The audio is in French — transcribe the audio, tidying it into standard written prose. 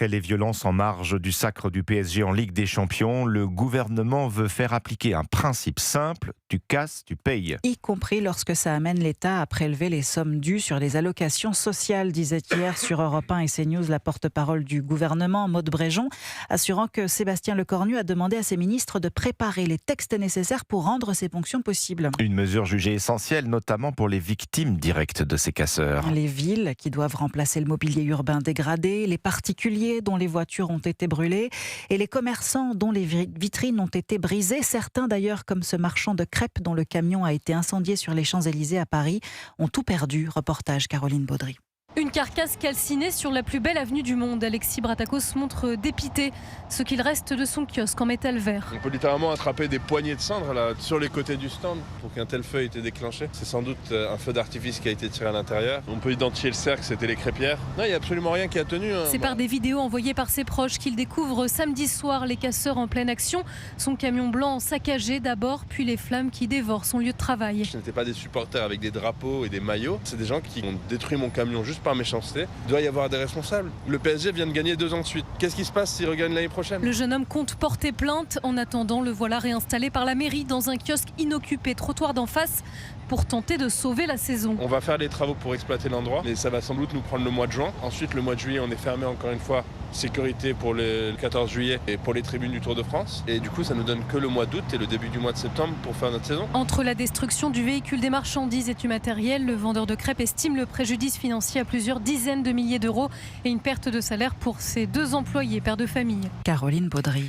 Les violences en marge du sacre du PSG en Ligue des Champions, le gouvernement veut faire appliquer un principe simple, tu casses, tu payes. Y compris lorsque ça amène l'État à prélever les sommes dues sur les allocations sociales, disait hier sur Europe 1 et CNews la porte-parole du gouvernement, Maud Bréjon, assurant que Sébastien Lecornu a demandé à ses ministres de préparer les textes nécessaires pour rendre ces ponctions possibles. Une mesure jugée essentielle, notamment pour les victimes directes de ces casseurs. Les villes qui doivent remplacer le mobilier urbain dégradé, les particuliers dont les voitures ont été brûlées et les commerçants dont les vitrines ont été brisées. Certains d'ailleurs, comme ce marchand de crêpes dont le camion a été incendié sur les Champs-Élysées à Paris, ont tout perdu. Reportage Caroline Baudry. Une carcasse calcinée sur la plus belle avenue du monde. Alexis Bratakos montre dépité ce qu'il reste de son kiosque en métal vert. On peut littéralement attraper des poignées de cendres là, sur les côtés du stand pour qu'un tel feu ait été déclenché. C'est sans doute un feu d'artifice qui a été tiré à l'intérieur. On peut identifier le cercle, c'était les crêpières. Non, il n'y a absolument rien qui a tenu. C'est par des vidéos envoyées par ses proches qu'il découvre samedi soir les casseurs en pleine action. Son camion blanc saccagé d'abord, puis les flammes qui dévorent son lieu de travail. Ce n'étaient pas des supporters avec des drapeaux et des maillots. C'est des gens qui ont détruit mon camion juste par méchanceté. Il doit y avoir des responsables. Le PSG vient de gagner 2 ans de suite. Qu'est-ce qui se passe s'il regagne l'année prochaine ? Le jeune homme compte porter plainte. En attendant, le voilà réinstallé par la mairie dans un kiosque inoccupé, trottoir d'en face, pour tenter de sauver la saison. On va faire les travaux pour exploiter l'endroit, mais ça va sans doute nous prendre le mois de juin. Ensuite, le mois de juillet, on est fermé encore une fois. Sécurité pour le 14 juillet et pour les tribunes du Tour de France. Et du coup, ça nous donne que le mois d'août et le début du mois de septembre pour faire notre saison. Entre la destruction du véhicule, des marchandises et du matériel, le vendeur de crêpes estime le préjudice financier à plusieurs dizaines de milliers d'euros et une perte de salaire pour ses 2 employés, pères de famille. Caroline Baudry.